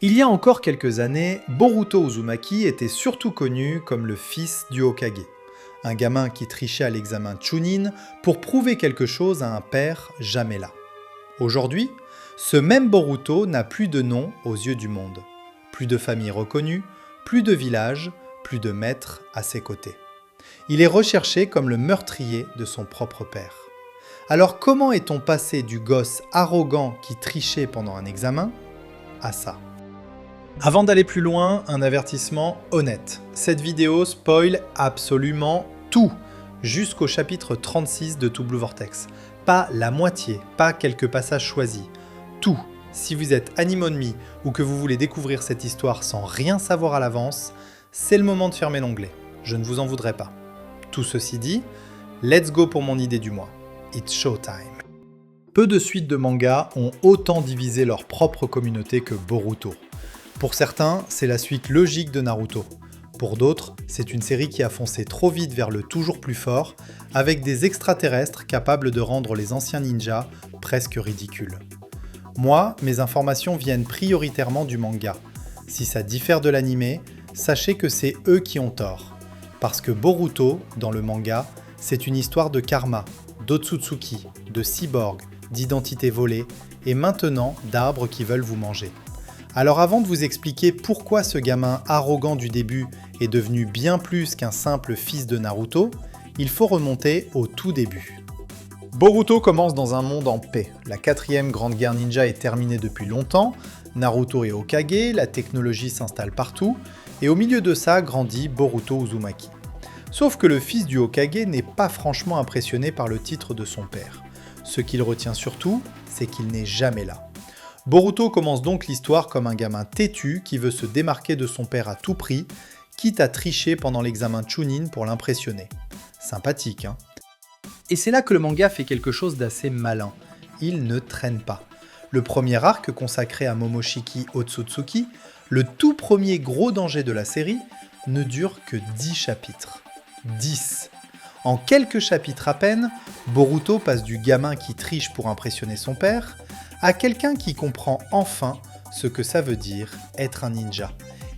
Il y a encore quelques années, Boruto Uzumaki était surtout connu comme le fils du Hokage, un gamin qui trichait à l'examen Chunin pour prouver quelque chose à un père jamais là. Aujourd'hui, ce même Boruto n'a plus de nom aux yeux du monde, plus de famille reconnue, plus de village, plus de maître à ses côtés. Il est recherché comme le meurtrier de son propre père. Alors comment est-on passé du gosse arrogant qui trichait pendant un examen à ça ? Avant d'aller plus loin, un avertissement honnête. Cette vidéo spoil absolument tout, jusqu'au chapitre 36 de To Blue Vortex. Pas la moitié, pas quelques passages choisis. Tout. Si vous êtes anime only ou que vous voulez découvrir cette histoire sans rien savoir à l'avance, c'est le moment de fermer l'onglet. Je ne vous en voudrais pas. Tout ceci dit, let's go pour mon idée du mois. It's showtime. Peu de suites de mangas ont autant divisé leur propre communauté que Boruto. Pour certains, c'est la suite logique de Naruto. Pour d'autres, c'est une série qui a foncé trop vite vers le toujours plus fort, avec des extraterrestres capables de rendre les anciens ninjas presque ridicules. Moi, mes informations viennent prioritairement du manga. Si ça diffère de l'anime, sachez que c'est eux qui ont tort. Parce que Boruto, dans le manga, c'est une histoire de karma, d'Otsutsuki, de cyborg, d'identité volée, et maintenant d'arbres qui veulent vous manger. Alors avant de vous expliquer pourquoi ce gamin arrogant du début est devenu bien plus qu'un simple fils de Naruto, il faut remonter au tout début. Boruto commence dans un monde en paix. La 4e grande guerre ninja est terminée depuis longtemps, Naruto est Hokage, la technologie s'installe partout, et au milieu de ça grandit Boruto Uzumaki. Sauf que le fils du Hokage n'est pas franchement impressionné par le titre de son père. Ce qu'il retient surtout, c'est qu'il n'est jamais là. Boruto commence donc l'histoire comme un gamin têtu qui veut se démarquer de son père à tout prix, quitte à tricher pendant l'examen Chunin pour l'impressionner. Sympathique, hein ? Et c'est là que le manga fait quelque chose d'assez malin. Il ne traîne pas. Le premier arc consacré à Momoshiki Otsutsuki, le tout premier gros danger de la série, ne dure que 10 chapitres. 10 ! En quelques chapitres à peine, Boruto passe du gamin qui triche pour impressionner son père à quelqu'un qui comprend enfin ce que ça veut dire être un ninja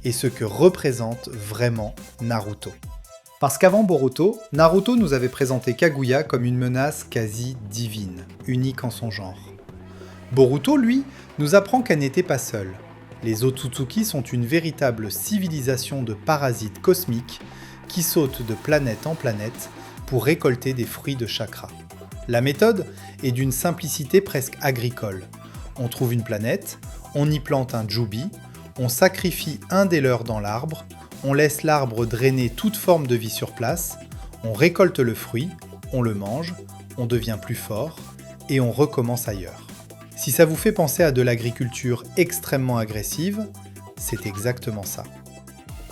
et ce que représente vraiment Naruto. Parce qu'avant Boruto, Naruto nous avait présenté Kaguya comme une menace quasi divine, unique en son genre. Boruto, lui, nous apprend qu'elle n'était pas seule. Les Otsutsuki sont une véritable civilisation de parasites cosmiques qui sautent de planète en planète pour récolter des fruits de chakra. La méthode est d'une simplicité presque agricole. On trouve une planète, on y plante un jubi, on sacrifie un des leurs dans l'arbre, on laisse l'arbre drainer toute forme de vie sur place, on récolte le fruit, on le mange, on devient plus fort, et on recommence ailleurs. Si ça vous fait penser à de l'agriculture extrêmement agressive, c'est exactement ça.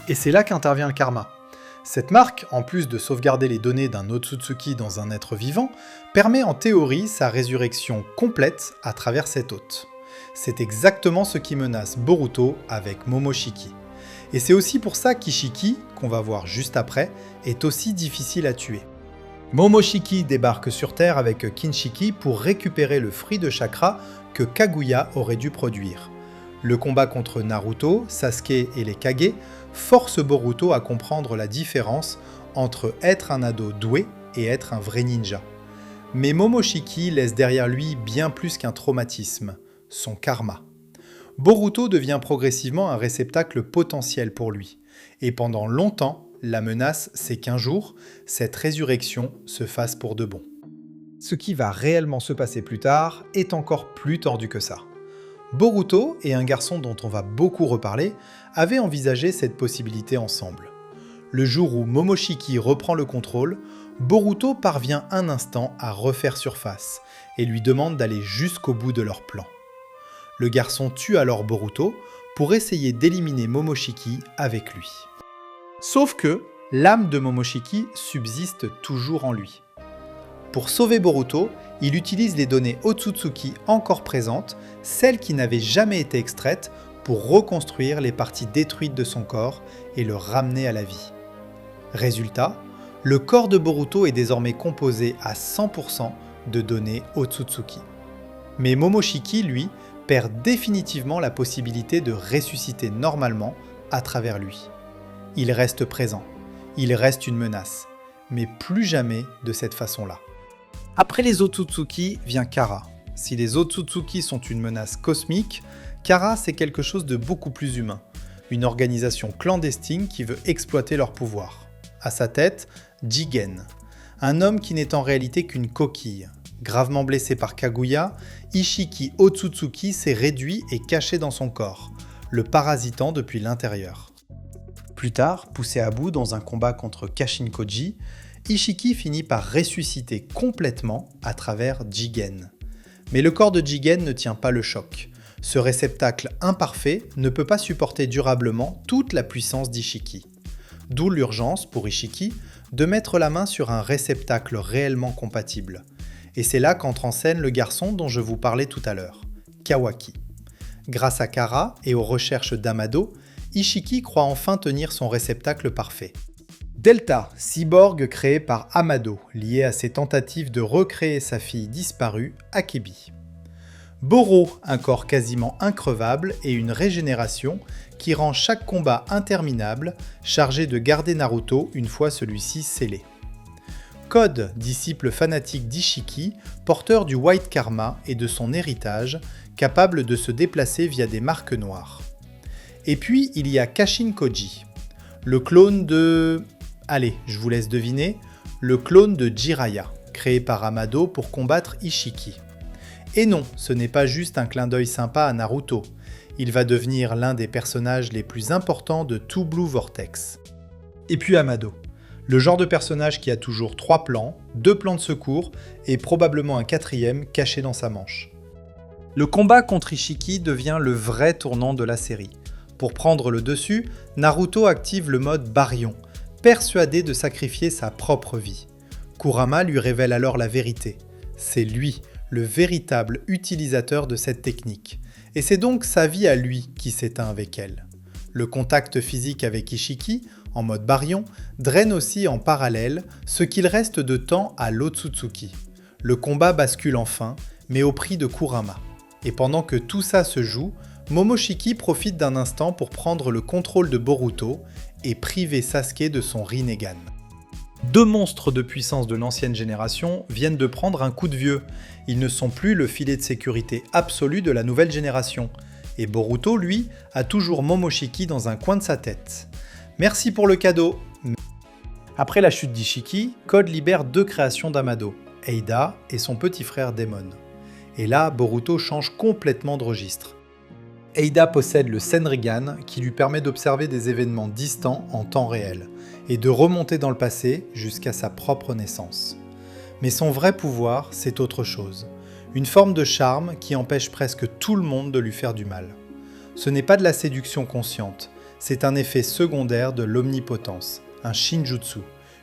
Et c'est là qu'intervient le karma. Cette marque, en plus de sauvegarder les données d'un Otsutsuki dans un être vivant, permet en théorie sa résurrection complète à travers cet hôte. C'est exactement ce qui menace Boruto avec Momoshiki. Et c'est aussi pour ça qu'Ishiki, qu'on va voir juste après, est aussi difficile à tuer. Momoshiki débarque sur Terre avec Kinshiki pour récupérer le fruit de chakra que Kaguya aurait dû produire. Le combat contre Naruto, Sasuke et les Kage force Boruto à comprendre la différence entre être un ado doué et être un vrai ninja. Mais Momoshiki laisse derrière lui bien plus qu'un traumatisme, son karma. Boruto devient progressivement un réceptacle potentiel pour lui, et pendant longtemps, la menace c'est qu'un jour, cette résurrection se fasse pour de bon. Ce qui va réellement se passer plus tard est encore plus tordu que ça. Boruto et un garçon dont on va beaucoup reparler avaient envisagé cette possibilité ensemble. Le jour où Momoshiki reprend le contrôle, Boruto parvient un instant à refaire surface et lui demande d'aller jusqu'au bout de leur plan. Le garçon tue alors Boruto pour essayer d'éliminer Momoshiki avec lui. Sauf que l'âme de Momoshiki subsiste toujours en lui. Pour sauver Boruto, il utilise les données Otsutsuki encore présentes, celles qui n'avaient jamais été extraites, pour reconstruire les parties détruites de son corps et le ramener à la vie. Résultat, le corps de Boruto est désormais composé à 100% de données Otsutsuki. Mais Momoshiki, lui, perd définitivement la possibilité de ressusciter normalement à travers lui. Il reste présent, il reste une menace, mais plus jamais de cette façon-là. Après les Otsutsuki vient Kara. Si les Otsutsuki sont une menace cosmique, Kara c'est quelque chose de beaucoup plus humain. Une organisation clandestine qui veut exploiter leur pouvoir. À sa tête, Jigen, un homme qui n'est en réalité qu'une coquille. Gravement blessé par Kaguya, Ishiki Otsutsuki s'est réduit et caché dans son corps, le parasitant depuis l'intérieur. Plus tard, poussé à bout dans un combat contre Kashin-Koji, Ishiki finit par ressusciter complètement à travers Jigen. Mais le corps de Jigen ne tient pas le choc. Ce réceptacle imparfait ne peut pas supporter durablement toute la puissance d'Ishiki. D'où l'urgence pour Ishiki de mettre la main sur un réceptacle réellement compatible. Et c'est là qu'entre en scène le garçon dont je vous parlais tout à l'heure, Kawaki. Grâce à Kara et aux recherches d'Amado, Ishiki croit enfin tenir son réceptacle parfait. Delta, cyborg créé par Amado, lié à ses tentatives de recréer sa fille disparue, Akebi. Boro, un corps quasiment increvable et une régénération qui rend chaque combat interminable, chargé de garder Naruto une fois celui-ci scellé. Code, disciple fanatique d'Ishiki, porteur du White Karma et de son héritage, capable de se déplacer via des marques noires. Et puis il y a Kashin-Koji, le clone de... Allez, je vous laisse deviner, le clone de Jiraiya, créé par Amado pour combattre Ishiki. Et non, ce n'est pas juste un clin d'œil sympa à Naruto, il va devenir l'un des personnages les plus importants de tout Blue Vortex. Et puis Amado, le genre de personnage qui a toujours 3 plans, 2 plans de secours et probablement un 4e caché dans sa manche. Le combat contre Ishiki devient le vrai tournant de la série. Pour prendre le dessus, Naruto active le mode Baryon, persuadé de sacrifier sa propre vie. Kurama lui révèle alors la vérité. C'est lui, le véritable utilisateur de cette technique. Et c'est donc sa vie à lui qui s'éteint avec elle. Le contact physique avec Ishiki, en mode Baryon, draine aussi en parallèle ce qu'il reste de temps à l'Otsutsuki. Le combat bascule enfin, mais au prix de Kurama. Et pendant que tout ça se joue, Momoshiki profite d'un instant pour prendre le contrôle de Boruto et priver Sasuke de son Rinnegan. 2 monstres de puissance de l'ancienne génération viennent de prendre un coup de vieux. Ils ne sont plus le filet de sécurité absolu de la nouvelle génération. Et Boruto, lui, a toujours Momoshiki dans un coin de sa tête. Merci pour le cadeau. Après la chute d'Ishiki, Code libère 2 créations d'Amado, Eida et son petit frère Demon. Et là, Boruto change complètement de registre. Eida possède le Senrigan qui lui permet d'observer des événements distants en temps réel et de remonter dans le passé jusqu'à sa propre naissance. Mais son vrai pouvoir, c'est autre chose. Une forme de charme qui empêche presque tout le monde de lui faire du mal. Ce n'est pas de la séduction consciente, c'est un effet secondaire de l'omnipotence, un shinjutsu,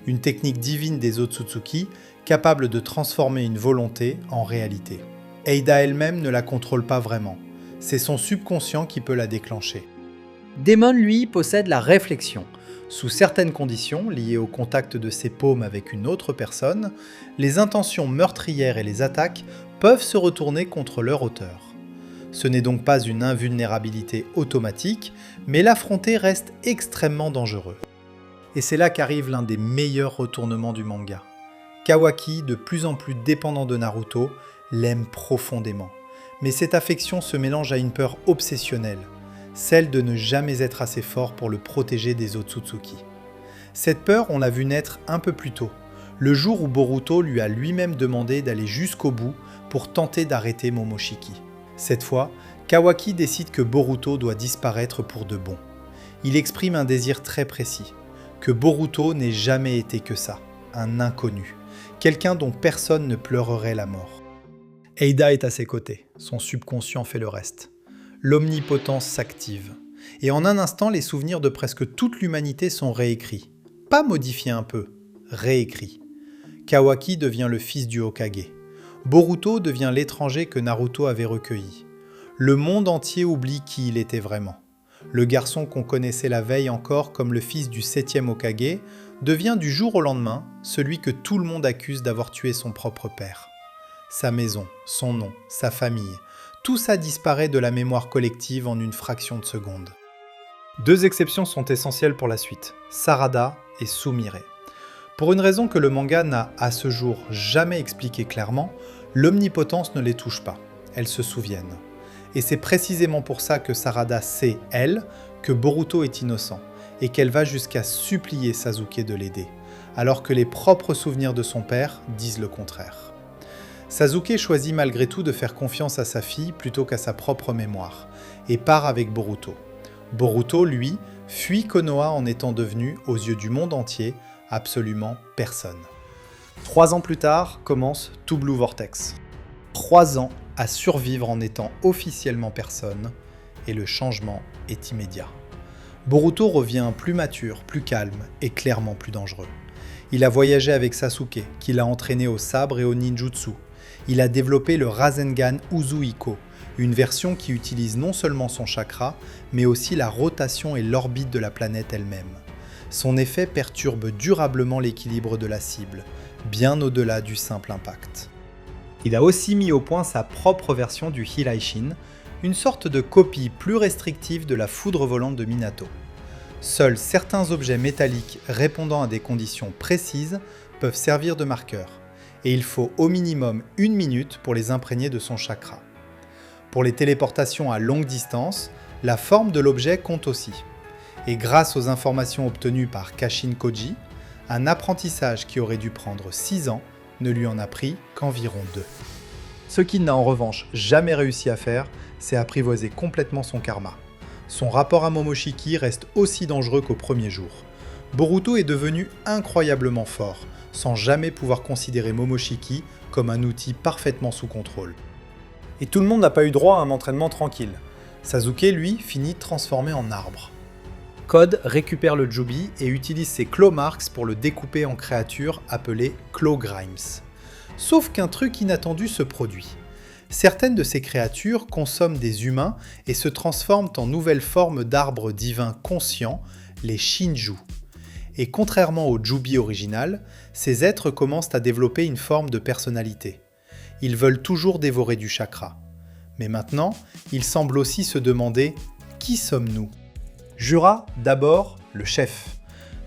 une technique divine des Otsutsuki capable de transformer une volonté en réalité. Eida elle-même ne la contrôle pas vraiment. C'est son subconscient qui peut la déclencher. Demon, lui, possède la réflexion. Sous certaines conditions, liées au contact de ses paumes avec une autre personne, les intentions meurtrières et les attaques peuvent se retourner contre leur auteur. Ce n'est donc pas une invulnérabilité automatique, mais l'affronter reste extrêmement dangereux. Et c'est là qu'arrive l'un des meilleurs retournements du manga. Kawaki, de plus en plus dépendant de Naruto, l'aime profondément. Mais cette affection se mélange à une peur obsessionnelle, celle de ne jamais être assez fort pour le protéger des Otsutsuki. Cette peur, on l'a vu naître un peu plus tôt, le jour où Boruto lui a lui-même demandé d'aller jusqu'au bout pour tenter d'arrêter Momoshiki. Cette fois, Kawaki décide que Boruto doit disparaître pour de bon. Il exprime un désir très précis, que Boruto n'ait jamais été que ça, un inconnu, quelqu'un dont personne ne pleurerait la mort. Eida est à ses côtés, son subconscient fait le reste. L'omnipotence s'active. Et en un instant, les souvenirs de presque toute l'humanité sont réécrits. Pas modifiés un peu, réécrits. Kawaki devient le fils du Hokage. Boruto devient l'étranger que Naruto avait recueilli. Le monde entier oublie qui il était vraiment. Le garçon qu'on connaissait la veille encore comme le fils du 7e Hokage devient du jour au lendemain celui que tout le monde accuse d'avoir tué son propre père. Sa maison, son nom, sa famille, tout ça disparaît de la mémoire collective en une fraction de seconde. Deux exceptions sont essentielles pour la suite, Sarada et Sumire. Pour une raison que le manga n'a à ce jour jamais expliqué clairement, l'omnipotence ne les touche pas, elles se souviennent. Et c'est précisément pour ça que Sarada sait, elle, que Boruto est innocent, et qu'elle va jusqu'à supplier Sasuke de l'aider, alors que les propres souvenirs de son père disent le contraire. Sasuke choisit malgré tout de faire confiance à sa fille plutôt qu'à sa propre mémoire, et part avec Boruto. Boruto, lui, fuit Konoha en étant devenu, aux yeux du monde entier, absolument personne. 3 ans plus tard, commence Two Blue Vortex. 3 ans à survivre en étant officiellement personne, et le changement est immédiat. Boruto revient plus mature, plus calme et clairement plus dangereux. Il a voyagé avec Sasuke, qui l'a entraîné au sabre et au ninjutsu. Il a développé le Rasengan Uzuhiko, une version qui utilise non seulement son chakra, mais aussi la rotation et l'orbite de la planète elle-même. Son effet perturbe durablement l'équilibre de la cible, bien au-delà du simple impact. Il a aussi mis au point sa propre version du Hiraishin, une sorte de copie plus restrictive de la foudre volante de Minato. Seuls certains objets métalliques répondant à des conditions précises peuvent servir de marqueur, et il faut au minimum 1 minute pour les imprégner de son chakra. Pour les téléportations à longue distance, la forme de l'objet compte aussi. Et grâce aux informations obtenues par Kashin Koji, un apprentissage qui aurait dû prendre 6 ans ne lui en a pris qu'environ 2. Ce qu'il n'a en revanche jamais réussi à faire, c'est apprivoiser complètement son karma. Son rapport à Momoshiki reste aussi dangereux qu'au premier jour. Boruto est devenu incroyablement fort, sans jamais pouvoir considérer Momoshiki comme un outil parfaitement sous contrôle. Et tout le monde n'a pas eu droit à un entraînement tranquille. Sasuke, lui, finit transformé en arbre. Code récupère le Jubi et utilise ses claw marks pour le découper en créatures appelées Claw Grimes. Sauf qu'un truc inattendu se produit. Certaines de ces créatures consomment des humains et se transforment en nouvelles formes d'arbres divins conscients, les Shinju. Et contrairement au Jubi original, ces êtres commencent à développer une forme de personnalité. Ils veulent toujours dévorer du chakra. Mais maintenant, ils semblent aussi se demander « Qui sommes-nous » Jura, d'abord, le chef.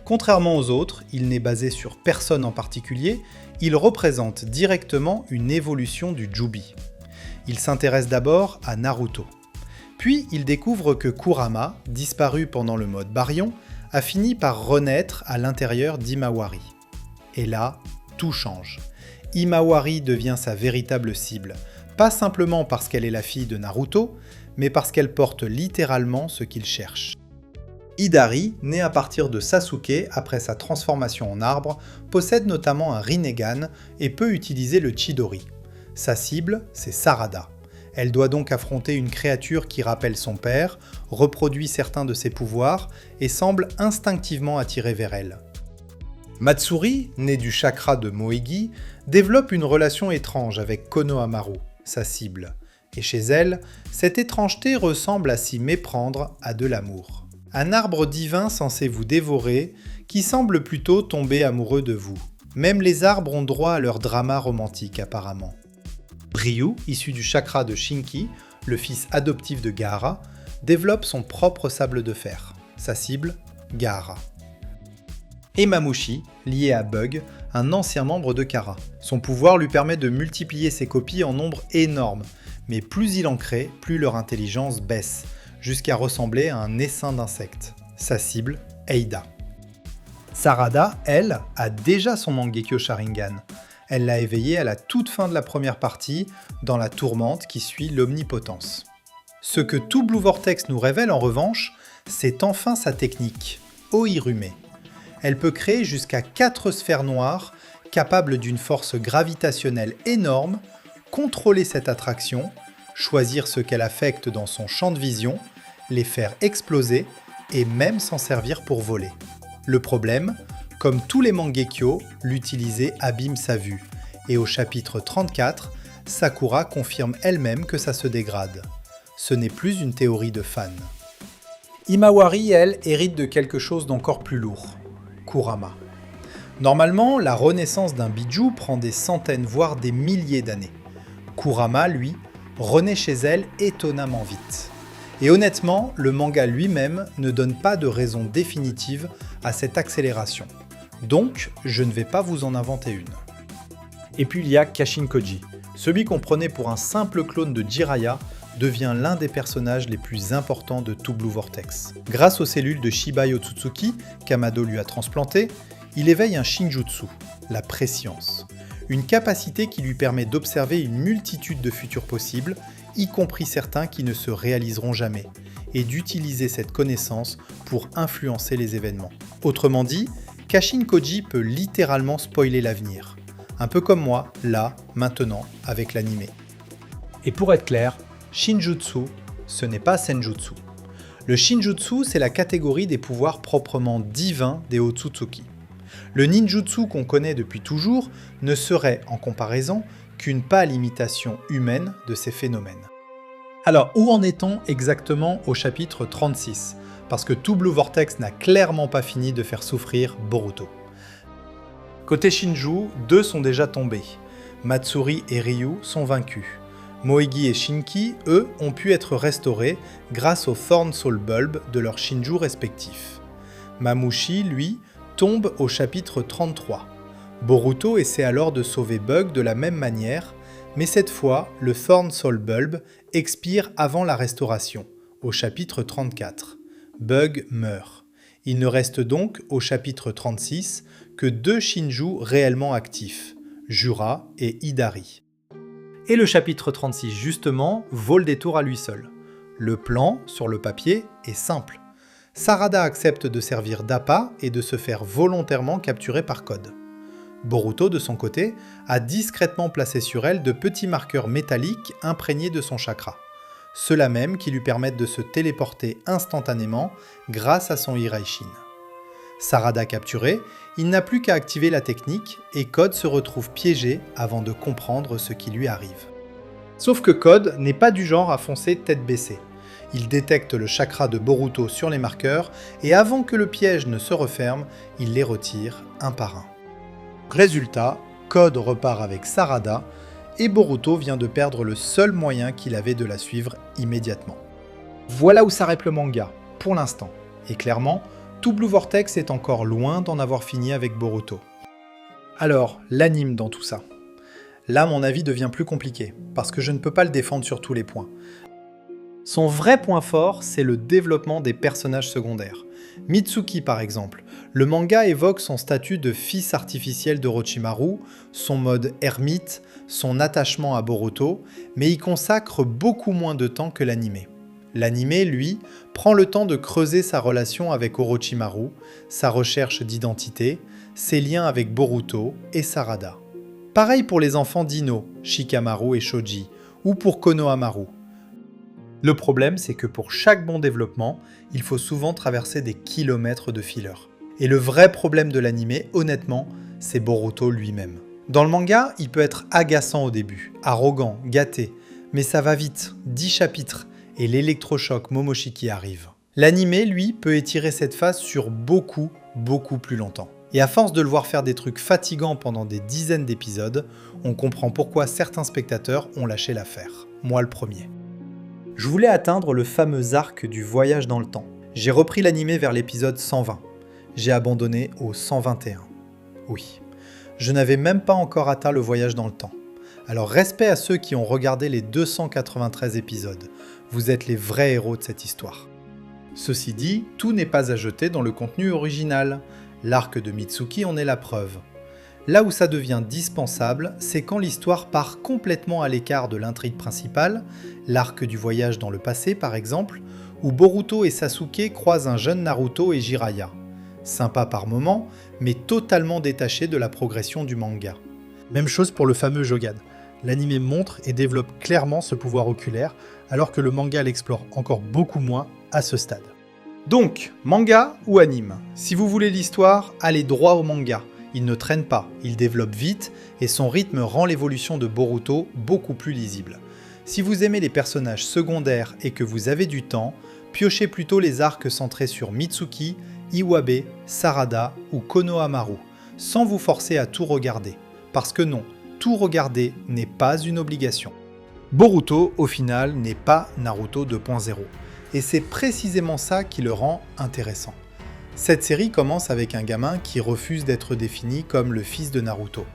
Contrairement aux autres, il n'est basé sur personne en particulier, il représente directement une évolution du Jubi. Il s'intéresse d'abord à Naruto. Puis il découvre que Kurama, disparu pendant le mode Baryon, a fini par renaître à l'intérieur d'Imawari. Et là, tout change. Imawari devient sa véritable cible, pas simplement parce qu'elle est la fille de Naruto, mais parce qu'elle porte littéralement ce qu'il cherche. Hidari, né à partir de Sasuke après sa transformation en arbre, possède notamment un Rinnegan et peut utiliser le Chidori. Sa cible, c'est Sarada. Elle doit donc affronter une créature qui rappelle son père, reproduit certains de ses pouvoirs et semble instinctivement attirée vers elle. Matsuri, né du chakra de Moegi, développe une relation étrange avec Konohamaru, sa cible. Et chez elle, cette étrangeté ressemble à s'y méprendre à de l'amour. Un arbre divin censé vous dévorer, qui semble plutôt tomber amoureux de vous. Même les arbres ont droit à leur drama romantique apparemment. Ryu, issu du chakra de Shinki, le fils adoptif de Gaara, développe son propre sable de fer. Sa cible, Gaara. Et Mamushi, lié à Bug, un ancien membre de Kara. Son pouvoir lui permet de multiplier ses copies en nombre énorme, mais plus il en crée, plus leur intelligence baisse, jusqu'à ressembler à un essaim d'insectes. Sa cible, Eida. Sarada, elle, a déjà son Mangekyo Sharingan. Elle l'a éveillé à la toute fin de la première partie, dans la tourmente qui suit l'omnipotence. Ce que tout Blue Vortex nous révèle en revanche, c'est enfin sa technique, Oirume. Elle peut créer jusqu'à 4 sphères noires, capables d'une force gravitationnelle énorme, contrôler cette attraction, choisir ce qu'elle affecte dans son champ de vision, les faire exploser et même s'en servir pour voler. Le problème, comme tous les Mangekyo, l'utiliser abîme sa vue, et au chapitre 34, Sakura confirme elle-même que ça se dégrade. Ce n'est plus une théorie de fan. Imawari, elle, hérite de quelque chose d'encore plus lourd, Kurama. Normalement, la renaissance d'un Biju prend des centaines voire des milliers d'années. Kurama, lui, renaît chez elle étonnamment vite. Et honnêtement, le manga lui-même ne donne pas de raison définitive à cette accélération. Donc, je ne vais pas vous en inventer une. Et puis il y a Kashin Koji. Celui qu'on prenait pour un simple clone de Jiraiya devient l'un des personnages les plus importants de Two Blue Vortex. Grâce aux cellules de Shibai Otsutsuki qu'Amado lui a transplantées, il éveille un Shinjutsu, la préscience. Une capacité qui lui permet d'observer une multitude de futurs possibles, y compris certains qui ne se réaliseront jamais, et d'utiliser cette connaissance pour influencer les événements. Autrement dit, Kashin Koji peut littéralement spoiler l'avenir. Un peu comme moi, là, maintenant, avec l'anime. Et pour être clair, Shinjutsu, ce n'est pas Senjutsu. Le Shinjutsu, c'est la catégorie des pouvoirs proprement divins des Otsutsuki. Le ninjutsu qu'on connaît depuis toujours ne serait, en comparaison, qu'une pâle imitation humaine de ces phénomènes. Alors, où en est-on exactement au chapitre 36 ? Parce que Two Blue Vortex n'a clairement pas fini de faire souffrir Boruto. Côté Shinju, 2 sont déjà tombés. Matsuri et Ryu sont vaincus. Moegi et Shinki, eux, ont pu être restaurés grâce au Thorn Soul Bulb de leurs Shinju respectifs. Mamushi, lui, tombe au chapitre 33. Boruto essaie alors de sauver Bug de la même manière, mais cette fois, le Thorn Soul Bulb expire avant la restauration, au chapitre 34. Bug meurt. Il ne reste donc, au chapitre 36, que 2 Shinju réellement actifs, Jura et Hidari. Et le chapitre 36, justement, vaut le détour à lui seul. Le plan, sur le papier, est simple. Sarada accepte de servir d'appât et de se faire volontairement capturer par Code. Boruto, de son côté, a discrètement placé sur elle de petits marqueurs métalliques imprégnés de son chakra. Ceux-là même qui lui permettent de se téléporter instantanément grâce à son Hiraishin. Sarada capturé, il n'a plus qu'à activer la technique et Code se retrouve piégé avant de comprendre ce qui lui arrive. Sauf que Code n'est pas du genre à foncer tête baissée. Il détecte le chakra de Boruto sur les marqueurs et avant que le piège ne se referme, il les retire un par un. Résultat, Code repart avec Sarada et Boruto vient de perdre le seul moyen qu'il avait de la suivre immédiatement. Voilà où s'arrête le manga, pour l'instant. Et clairement, Two Blue Vortex est encore loin d'en avoir fini avec Boruto. Alors, l'anime dans tout ça. Là, mon avis devient plus compliqué, parce que je ne peux pas le défendre sur tous les points. Son vrai point fort, c'est le développement des personnages secondaires. Mitsuki par exemple, le manga évoque son statut de fils artificiel d'Orochimaru, son mode ermite, son attachement à Boruto, mais y consacre beaucoup moins de temps que l'anime. L'anime, lui, prend le temps de creuser sa relation avec Orochimaru, sa recherche d'identité, ses liens avec Boruto et Sarada. Pareil pour les enfants d'Ino, Shikamaru et Shoji, ou pour Konohamaru. Le problème, c'est que pour chaque bon développement, il faut souvent traverser des kilomètres de filler. Et le vrai problème de l'anime, honnêtement, c'est Boruto lui-même. Dans le manga, il peut être agaçant au début, arrogant, gâté, mais ça va vite, 10 chapitres, et l'électrochoc Momoshiki arrive. L'anime, lui, peut étirer cette phase sur beaucoup plus longtemps. Et à force de le voir faire des trucs fatigants pendant des dizaines d'épisodes, on comprend pourquoi certains spectateurs ont lâché l'affaire. Moi le premier. Je voulais atteindre le fameux arc du voyage dans le temps. J'ai repris l'anime vers l'épisode 120. J'ai abandonné au 121. Oui, je n'avais même pas encore atteint le voyage dans le temps. Alors respect à ceux qui ont regardé les 293 épisodes. Vous êtes les vrais héros de cette histoire. Ceci dit, tout n'est pas à jeter dans le contenu original. L'arc de Mitsuki en est la preuve. Là où ça devient dispensable, c'est quand l'histoire part complètement à l'écart de l'intrigue principale, l'arc du voyage dans le passé par exemple, où Boruto et Sasuke croisent un jeune Naruto et Jiraiya. Sympa par moments, mais totalement détaché de la progression du manga. Même chose pour le fameux Jogan. L'anime montre et développe clairement ce pouvoir oculaire, alors que le manga l'explore encore beaucoup moins à ce stade. Donc, manga ou anime ? Si vous voulez l'histoire, allez droit au manga. Il ne traîne pas, il développe vite, et son rythme rend l'évolution de Boruto beaucoup plus lisible. Si vous aimez les personnages secondaires et que vous avez du temps, piochez plutôt les arcs centrés sur Mitsuki, Iwabe, Sarada ou Konohamaru, sans vous forcer à tout regarder. Parce que non, tout regarder n'est pas une obligation. Boruto, au final, n'est pas Naruto 2.0. Et c'est précisément ça qui le rend intéressant. Cette série commence avec un gamin qui refuse d'être défini comme le fils de Naruto.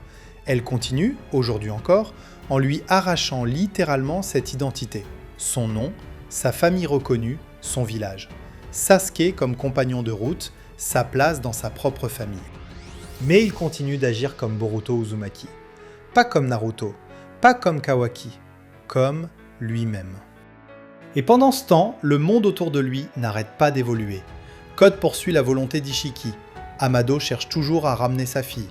Elle continue, aujourd'hui encore, en lui arrachant littéralement cette identité. Son nom, sa famille reconnue, son village. Sasuke comme compagnon de route, sa place dans sa propre famille. Mais il continue d'agir comme Boruto Uzumaki. Pas comme Naruto, pas comme Kawaki, comme lui-même. Et pendant ce temps, le monde autour de lui n'arrête pas d'évoluer. Code poursuit la volonté d'Ishiki. Amado cherche toujours à ramener sa fille.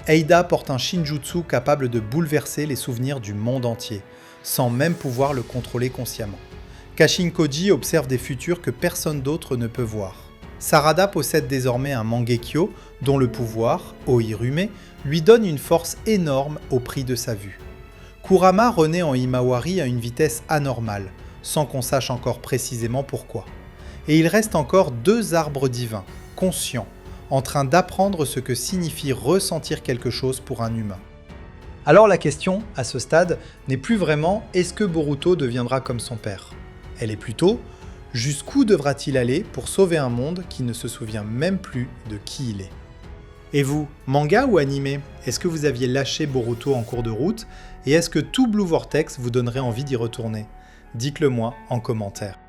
Eida porte un shinjutsu capable de bouleverser les souvenirs du monde entier, sans même pouvoir le contrôler consciemment. Kashin Koji observe des futurs que personne d'autre ne peut voir. Sarada possède désormais un Mangekyo dont le pouvoir, Ohirume, lui donne une force énorme au prix de sa vue. Kurama renaît en Himawari à une vitesse anormale, sans qu'on sache encore précisément pourquoi. Et il reste encore 2 arbres divins, conscients, en train d'apprendre ce que signifie ressentir quelque chose pour un humain. Alors la question, à ce stade, n'est plus vraiment « est-ce que Boruto deviendra comme son père ?» Elle est plutôt « jusqu'où devra-t-il aller pour sauver un monde qui ne se souvient même plus de qui il est ?» Et vous, manga ou animé? Est-ce que vous aviez lâché Boruto en cours de route? Et est-ce que tout Blue Vortex vous donnerait envie d'y retourner? Dites-le moi en commentaire.